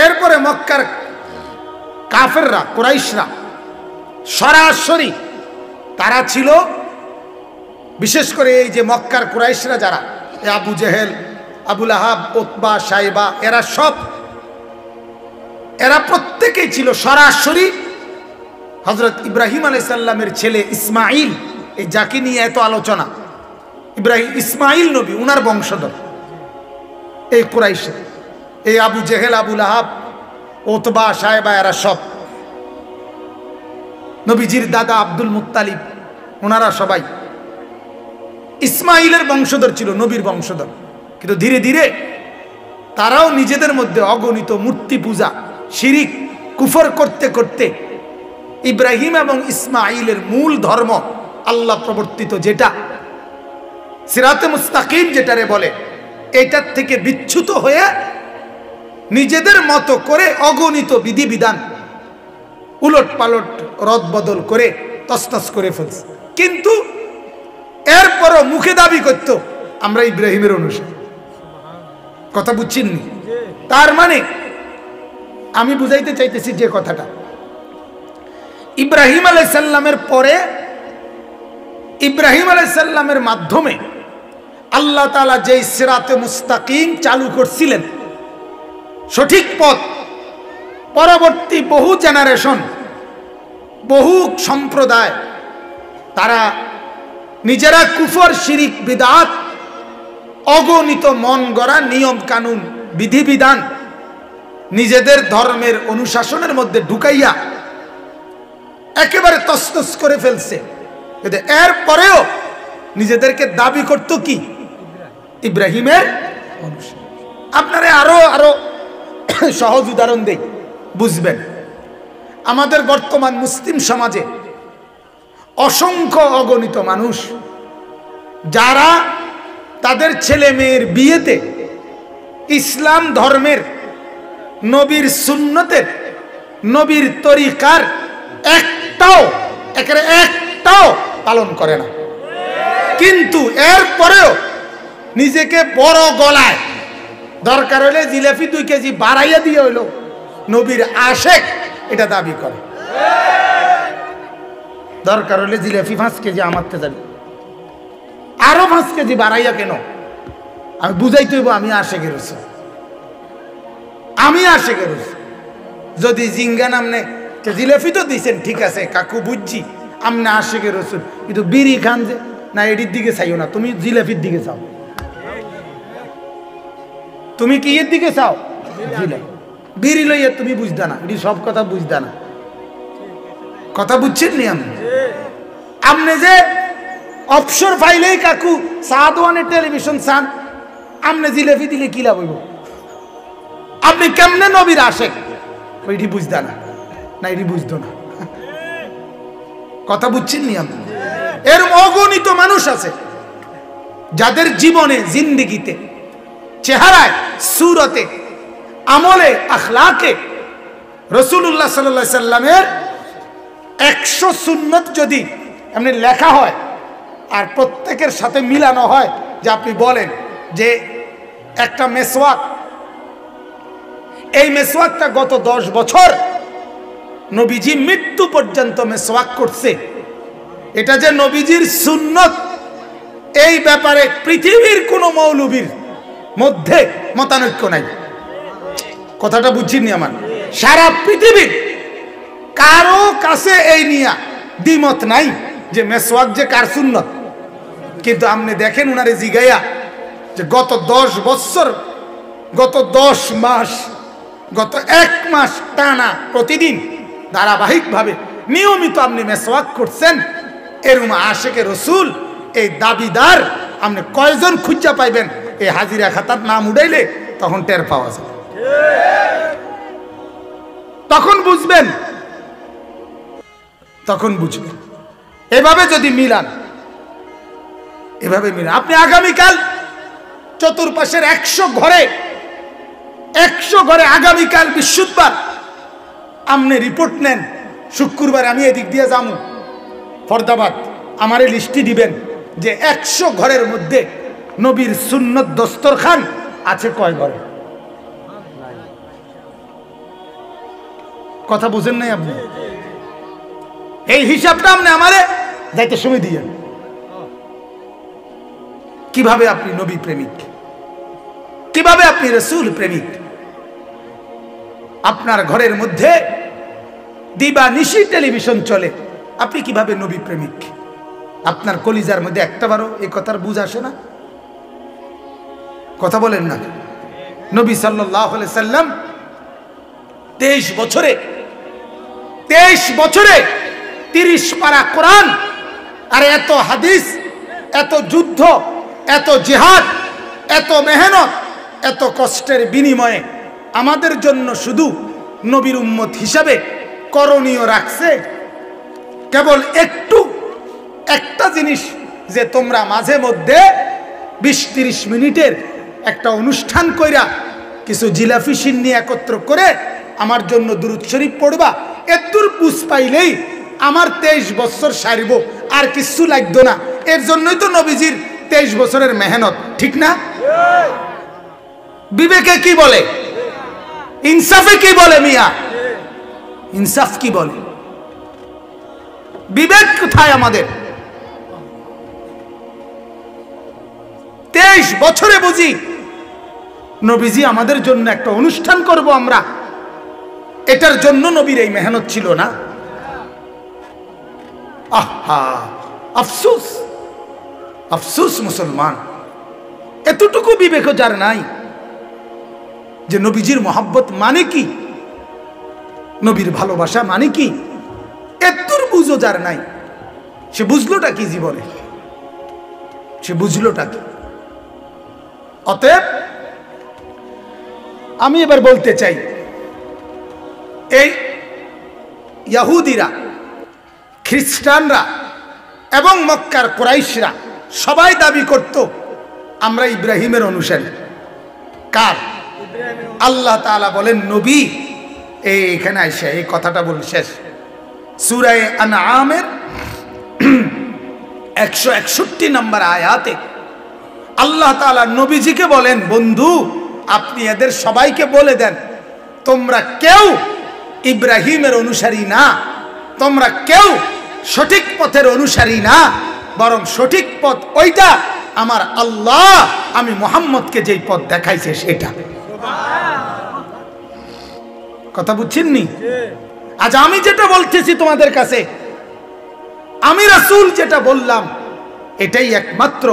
এরপরে মক্কার কাফেররা, কুরাইশরা সরাসরি তারা ছিল, বিশেষ করে এই যে মক্কার কুরাইশরা যারা, আবু জেহেল, আবুল আহাব, উতবা, সাইবা, এরা প্রত্যেকেই ছিল সরাসরি হযরত ইব্রাহিম আলাইহিস সালামের ছেলে ইসমাইল, এই যাকে নিয়ে এত আলোচনা, ইব্রাহিম ইসমাইল নবী, উনার বংশধর। এই কুরাইশ, এই আবু জেহেল, আবুল আহাব, উতবা, সাইবা, এরা সব নবীজির দাদা আব্দুল মুত্তালিব, ওনারা সবাই ইসমাইলের বংশধর ছিল, নবীর বংশধর। কিন্তু ধীরে ধীরে তারাও নিজেদের মধ্যে অগণিত মূর্তি পূজা, শিরিক, কুফর করতে করতে ইব্রাহিম এবং ইসমাইলের মূল ধর্ম আল্লাহ প্রবর্তিত, যেটা সিরাতে মুস্তাকিম যেটারে বলে, এটার থেকে বিচ্যুত হয়ে নিজেদের মতো করে অগণিত বিধিবিধান উলট পালট, রদ বদল করে তছনছ করে ফেলছে। কিন্তু এরপরও মুখে দাবি করত আমরা ইব্রাহিমের অনুসারী। কথা বুঝছেন? তার মানে আমি বুঝাইতে চাইতেছি যে কথাটা, ইব্রাহিম আলাইহিস সালামের পরে, ইব্রাহিম আলাইহিস সালামের মাধ্যমে আল্লাহ তাআলা যেই সিরাতে মুস্তাকিম চালু করছিলেন, সঠিক পথ, পরবর্তী বহু জেনারেশন, বহু সম্প্রদায় তারা নিজেরা কুফর, শিরিক, বিদআত, অগণিত মন গড়া নিয়ম কানুন, বিধিবিধান নিজেদের ধর্মের অনুশাসনের মধ্যে ঢুকাইয়া একেবারে তছনছ করে ফেলছে। কিন্তু এরপরেও নিজেদেরকে দাবি করত কি ইব্রাহিমের অনুসারী। আপনারা আরো আরো সহজ উদাহরণ দেই, বুঝবেন। আমাদের বর্তমান মুসলিম সমাজে অসংখ্য অগণিত মানুষ যারা তাদের ছেলে মেয়ের বিয়েতে ইসলাম ধর্মের, নবীর সুন্নতের, নবীর তরিকার একটাও পালন করে না, কিন্তু এরপরেও নিজেকে বড় গলায় দরকার হলে জিলাপি 2 কেজি বাড়াইয়া দিয়ে হইল নবীর আশেক এটা দাবি করে। দরকার হলে জিলাপি 5 কেজি আমারতে যাবি, আরো 5 কেজি বাড়াইয়া কেন? আমি বুঝাইতে হইব আমি আশেকের রসুল, আমি আশেকের রসুল। যদি জিঙ্গা নামনে জিলাপি তো দিয়েছেন, ঠিক আছে কাকু বুঝছি আমনে আশেকের রসুল, কিন্তু বিড়ি খান যে না, এটির দিকে চাইও না, তুমি জিলাপির দিকে চাও। তুমি কি এর দিকে চাও? জিলাপি। বিড়ি লইয়া তুমি বুঝদা না, এটি সব কথা বুঝদা না। কথা বুঝছেন নি? আপনি যে অবসর পাইলেই কাকু সাদওয়ানের টেলিভিশন চান, আপনি জিলাপি দিলে কি লাভ হইব? আপনি কেমনে নবীর আশেক? ওইটি বুঝদা না, না এটি বুঝতো না। কথা বুঝছেন নি? আপনি এর অগণিত মানুষ আছে যাদের জীবনে, জিন্দেগিতে, চেহারায়, সুরতে, আমলে, আখলাকে রাসূলুল্লাহ সাল্লাল্লাহু আলাইহি সাল্লামের 100 সুন্নত যদি এমনি লেখা হয় আর প্রত্যেকের সাথে মিলানো হয়, যে আপনি বলেন যে একটা মেসওয়াক, এই মেসওয়াকটা গত 10 বছর নবীজি মৃত্যু পর্যন্ত মেসওয়াক করছে, এটা যে নবীজির সুন্নত, এই ব্যাপারে পৃথিবীর কোন মৌলবীর মধ্যে মতানৈক্য নাই। কথাটা বুঝছিনি আমার? সারা পৃথিবীর কারো কাছে এই নিয়ে দ্বিমত নাই যে মেসওয়াক যে কার সুন্নত। কিন্তু আপনি দেখেন উনারে জিগাইয়া যে গত 10 বছর, গত 10 মাস, গত 1 মাস টানা প্রতিদিন ধারাবাহিকভাবে নিয়মিত আপনি মেসওয়াক করছেন, এরকম আশেকে রসুল এই দাবিদার আপনি কয়জন খুঁজা পাইবেন? এই হাজিরা খাতার নাম উঠাইলে তখন টের পাওয়া যাবে, তখন বুঝবেন, তখন বুঝবেন। এভাবে যদি মিলান, এভাবে মিলান, আপনি আগামীকাল চতুর্পাশের 100 ঘরে আগামীকাল বৃহস্পতিবার আপনি রিপোর্ট নেন, শুক্রবার আমি এদিক দিয়ে যাবো ফরদাবাদ, আমারে লিস্টি দিবেন যে 100 ঘরের মধ্যে নবীর সুন্নত দস্তরখান আছে কয় ঘরে? কথা বুঝেন নাই আপনি? এই হিসাবটা আপনি আমারে যাইতে সময় দিয়েন। কিভাবে আপনি নবী প্রেমিক, কিভাবে আপনি রাসূল প্রেমিক? আপনার ঘরের মধ্যে দিবা নিশি টেলিভিশন চলে, আপনি কিভাবে নবী প্রেমিক? আপনার কলিজার মধ্যে একটাবারও এই কথার বুঝ আসে না? কথা বলেন না? নবী সাল্লাল্লাহু আলাইহি সাল্লাম 23 বছরে 30 পারা কোরআন, আর এত হাদিস, এত যুদ্ধ, এত জিহাদ, এত মেহনত, এত কষ্টের বিনিময়ে আমাদের জন্য শুধু নবীর উম্মত হিসাবে করণীয় রাখছে কেবল একটা জিনিস, যে তোমরা মাঝে মধ্যে 20-30 মিনিটের একটা অনুষ্ঠান কইরা কিছু জিলাপি সিন্নি একত্র করে আমার জন্য দুরূদ শরীফ পড়বা। এতদূর বুঝ পাইলেই আমার 23 বছর সারিব, আর কিছু লাগতো না। এর জন্যই তো নবীজির 23 বছরের মেহনত, ঠিক না? বিবেকে কি বলে? ইনসাফে কি বলে? মিয়া ইনসাফ কি বলে? বিবেক কোথায় আমাদের? 23 বছরে বুঝি নবীজি আমাদের জন্য একটা অনুষ্ঠান করব আমরা, এটার জন্য নবীর এই মেহনত ছিল না? আহা, আফসোস, আফসোস মুসলমান, এতটুকু বিবেক যার নাই যে নবীজির মহব্বত মানে কি, নবীর ভালোবাসা মানে কি, এতটুকু বুঝো যার নাই, সে বুঝলোটা কি জীবনে? সে বুঝলোটা কি? অতএব আমি এবার বলতে চাই, এই ইয়াহুদিরা, খ্রিস্টানরা এবং মক্কার কুরাইশরা সবাই দাবি করত আমরা ইব্রাহিমের অনুসারী। কার? আল্লাহ তাআলা বলেন নবী এখানে আইসা এই কথাটা বল শেষ। সূরা আনআমের 161 নম্বর আয়াতে আল্লাহ তাআলা নবীজিকে বলেন, বন্ধু আপনি এদের সবাইকে বলে দেন তোমরা কেউ ইব্রাহিমের অনুসারী না, তোমরা কেউ সঠিক পথের অনুসারী না, বরং সঠিক পথ ওইটা আমার আল্লাহ আমি মুহাম্মদকে যেই পথ দেখাইছে সেটা। কথা বুঝছেননি? আজ আমি যেটা বলতেছি তোমাদের কাছে, আমি রাসূল যেটা বললাম এটাই একমাত্র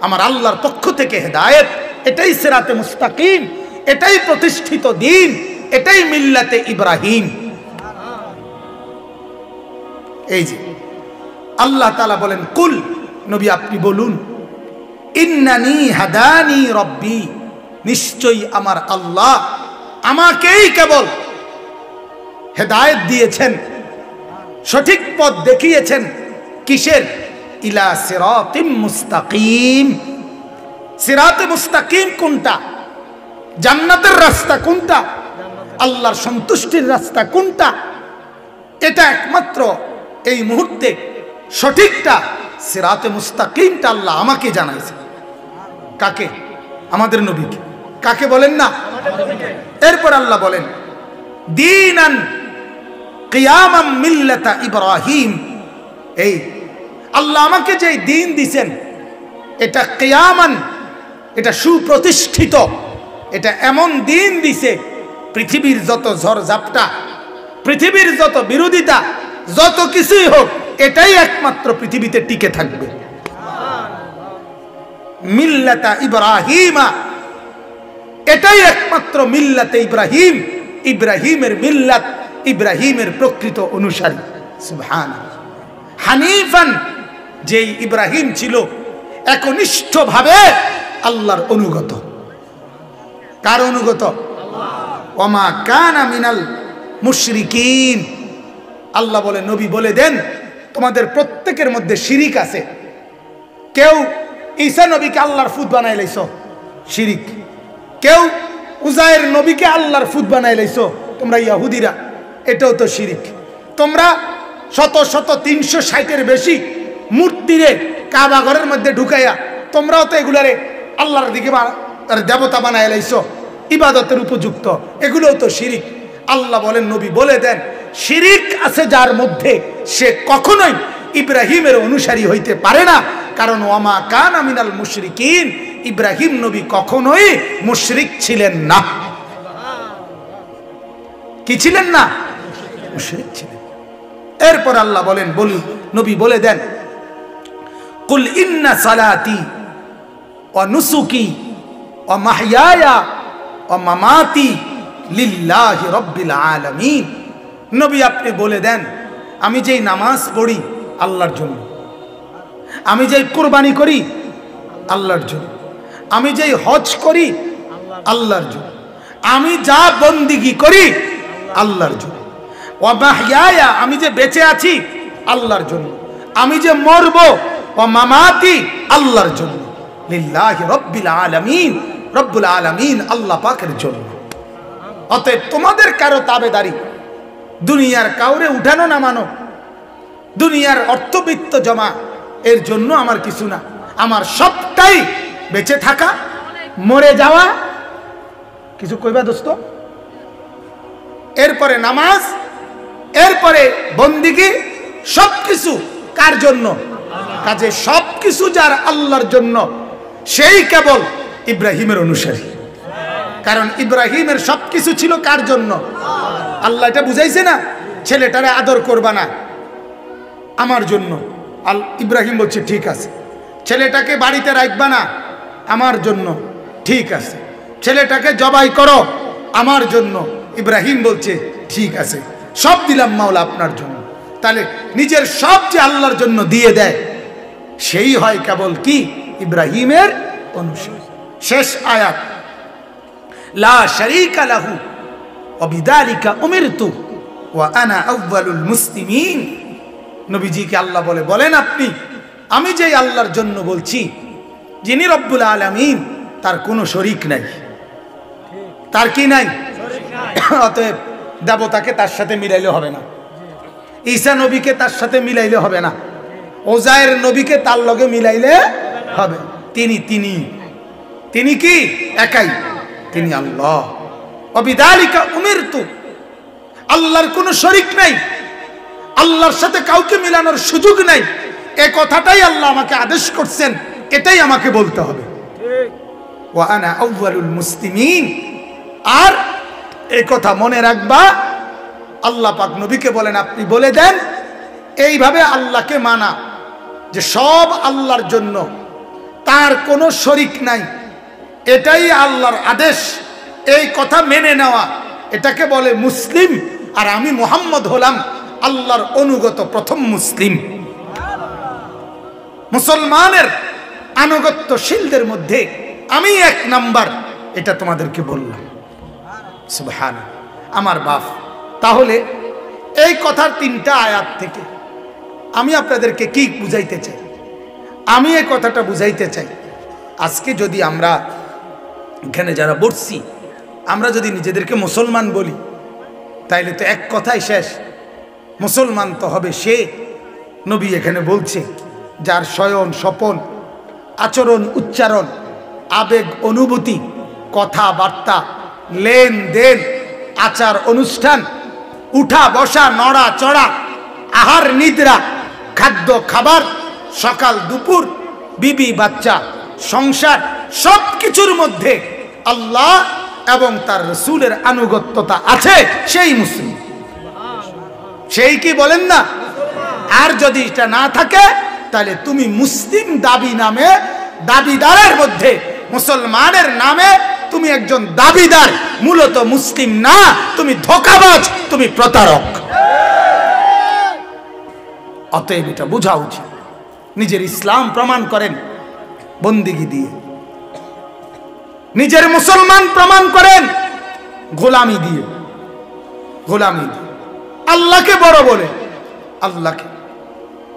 আমার আল্লাহর পক্ষ থেকে হেদায়েত, এটাই সিরাতে মুস্তাকিম, এটাই প্রতিষ্ঠিত দ্বীন, এটাই মিল্লাতে ইব্রাহিম। এই যে আল্লাহ তাআলা বলেন কুল, নবী আপনি বলুন, ইন্নানি হাদানি রব্বি, নিশ্চয়ই আমার আল্লাহ আমাকেই কেবল হেদায়েত দিয়েছেন, সঠিক পথ দেখিয়েছেন। কিসের? ইলা সিরাতিম মুস্তাকিম। সিরাতে মুস্তাকিম কোনটা? জান্নাতের রাস্তা কোনটা? আল্লাহর সন্তুষ্টির রাস্তা কোনটা? এটা একমাত্র এই মুহূর্তে সঠিকটা সিরাতে মুস্তাকিমটা আল্লাহ আমাকে জানাইছে। কাকে? আমাদের নবীকে। কাকে বলেন না? এরপর আল্লাহ বলেন দীনান কিয়ামাম মিল্লাতা ইব্রাহিম। এই আল্লাহ আমাকে যে দ্বীন দিয়েছেন এটা কিয়ামান, এটা সুপ্রতিষ্ঠিত, এটা এমন দ্বীন দিছে পৃথিবীর যত ঝড়ঝাপটা, পৃথিবীর যত বিরোধিতা, যত কিছুই হোক, এটাই একমাত্র পৃথিবীতে টিকে থাকবে। মিল্লাতা ইব্রাহিমা, এটাই একমাত্র মিল্লাতে ইব্রাহিম, ইব্রাহিমের মিল্লাত, ইব্রাহিমের প্রকৃত অনুসারী। সুবহানাল্লাহ। হানিফান, যেই ইব্রাহিম ছিল একনিষ্ঠভাবে আল্লাহর অনুগত। কার অনুগত? ওমা কানা মিনাল মুশরিকিন। আল্লাহ বলে নবী বলে দেন তোমাদের প্রত্যেকের মধ্যে শিরিক আছে। কেউ ঈসা নবীকে আল্লাহর ফুত বানাই লাইছো, শিরিক। কেউ উজায়ের নবীকে আল্লাহর ফুত বানাই লাইছো, তোমরা ইহুদিরা, এটাও তো শিরিক। তোমরা শত শত 360-এর বেশি মূর্তিরে কাবা ঘরের মধ্যে ঢুকাইয়া তোমরাও তো এগুলারে আল্লাহর দিকে দেবতা বানাই লাইছো, ইবাদতের উপযুক্ত, এগুলোও তো শিরিক। আল্লাহ বলেন নবী বলে দেন শিরিক আছে যার মধ্যে সে কখনোই ইব্রাহিমের অনুসারী হইতে পারে না। কারণ ওয়ামা কানা মিনাল মুশরিকিন, ইব্রাহিম নবী কখনোই মুশরিক ছিলেন না। কি ছিলেন না? মুশরিক ছিলেন। এরপর আল্লাহ বলেন নবী বলে দেন কুল ইন্না সালাতি ওয়া নুসুকি ওয়া মাহইয়ায়া ওয়া মামাতি লিল্লাহি রাব্বিল আলামিন। নবী আপনি বলে দেন আমি যেই নামাজ পড়ি আল্লাহর জন্য, আমি যেই কুরবানি করি আল্লাহর জন্য, আমি যেই হজ করি আল্লাহর জন্য, আমি যা বন্দিগি করি আল্লাহর জন্য, ওয়া মাহইয়ায়া আমি যে বেঁচে আছি আল্লাহর জন্য, আমি যে মরব, ওয়া মামাতি আল্লাহর জন্য, লিল্লাহি রাব্বিল আলামিন, রব্বুল আলামিন আল্লাহ পাকের জন্য। অতএব তোমাদের কারো তাবেদারি, দুনিয়ার কাউরে উঠানো নামানো, দুনিয়ার অর্থবিত্ত জমা, এর জন্য আমার কিছু না। আমার সবটাই বেঁচে থাকা, মরে যাওয়া। কিছু কইবা দোস্ত? এরপরে নামাজ, এরপরে বন্দিগি, সবকিছু কার জন্য? কাজে সবকিছু যার আল্লাহর জন্য সেই কেবল ইব্রাহিমের অনুসারী। কারণ ইব্রাহিমের সবকিছু ছিল কার জন্য? আল্লাহ এটা বুঝাইছে না, ছেলেটারে আদর করবা না আমার জন্য। ইব্রাহিম বলছে ঠিক আছে। ছেলেটাকে বাড়িতে রাখবা না আমার জন্য, ঠিক আছে। ছেলেটাকে জবাই করো আমার জন্য, ইব্রাহিম বলছে ঠিক আছে, সব দিলাম মাওলা আপনার জন্য। তাহলে নিজের সব যে আল্লাহর জন্য দিয়ে দেয় সেই হয় কেবল কি? ইব্রাহিমের অনুসারী। শেষ আয়াত লা শারীকা লাহু ওয়া বিযালিকা উমিরতু ওয়া আনা আউয়ালুল মুসলিমিন। নবীজিকে আল্লাহ বলেন আপনি, আমি যেই আল্লাহর জন্য বলছি, যিনি রব্বুল আলামিন, তার কোনো শরীক নাই। তার কি নাই? অতএব দেবতাকে তার সাথে মিলাইলে হবে না, ঈসা নবীকে তার সাথে মিলাইলে হবে না, ওজায়ের নবীকে তার লগে মিলাইলে হবে। তিনি কি? একাই, তিনি আল্লাহ। অবিদালিকা উমিরতু, আল্লাহর কোনো শরীক নাই, আল্লাহর সাথে কাউকে মিলানোর সুযোগ নাই। এই কথাটাই আল্লাহ আমাকে আদেশ করছেন, এটাই আমাকে বলতে হবে। ওয়া আনা আউয়ালুল মুসলিমিন। আর এই কথা মনে রাখবা, আল্লাহ পাক নবীকে বলেন আপনি বলে দেন এইভাবে আল্লাহকে মানা, যে সব আল্লাহর জন্য, তার কোনো শরীক নাই, এটাই আল্লাহর আদেশ। এই কথা মেনে নেওয়া, এটাকে বলে মুসলিম। আর আমি মুহাম্মদ হলাম আল্লাহর অনুগত প্রথম মুসলিম। মুসলমানের আনুগত্যশীলদের মধ্যে আমি 1 নাম্বার, এটা তোমাদেরকে বললাম। সুবহানাল্লাহ, আমার বাপ। তাহলে এই কথার 3টা আয়াত থেকে আমি আপনাদেরকে কি বুঝাইতে চাই? আমি এই কথাটা বুঝাইতে চাই, আজকে যদি আমরা এখানে যারা বসছি, আমরা যদি নিজেদেরকে মুসলমান বলি, তাইলে তো এক কথাই শেষ। মুসলমান তো হবে সে, নবী এখানে বলছে, যার শয়ন স্বপন, আচরণ উচ্চারণ, আবেগ অনুভূতি, কথাবার্তা, লেনদেন, আচার অনুষ্ঠান, উঠা বসা, নড়া চড়া, আহার নিদ্রা, খাদ্য খাবার, সকাল দুপুর, বিবি বাচ্চা, সংসার, সব কিছুর মধ্যে আল্লাহ এবং তার রাসূলের আনুগত্যতা আছে, সেই মুসলিম। সেই কি বলেন না? আর যদি এটা না থাকে, তাহলে তুমি মুসলিম দাবি নামে, দাবিদারের মধ্যে, মুসলমানের নামে তুমি একজন দাবিদার, মূলত মুসলিম না, তুমি ধোঁকাবাজ, তুমি প্রতারক। অতএব এটা বোঝা উচিত। নিজের ইসলাম প্রমাণ করেন বন্দিগি দিয়ে, নিজের মুসলমান প্রমাণ করেন গোলামি দিয়ে। আল্লাহকে বড় বলে, আল্লাহকে।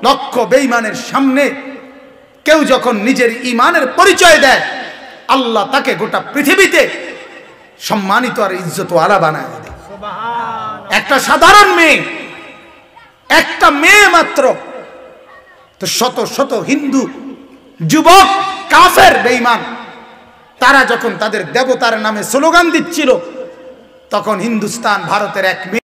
লক্ষ বেঈমানের সামনে কেউ যখন নিজের ঈমানের পরিচয় দেয়, আল্লাহ তাকে গোটা পৃথিবীতে সম্মানিত আর ইজ্জত ওয়ালা বানায় দেয়। একটা সাধারণ মেয়ে, একটা মেয়ে মাত্র, তো শত শত হিন্দু যুবক কাফের বেঈমান, তারা যখন তাদের দেবতার নামে স্লোগান দিচ্ছিল, তখন হিন্দুস্তান ভারতের এক মেয়ে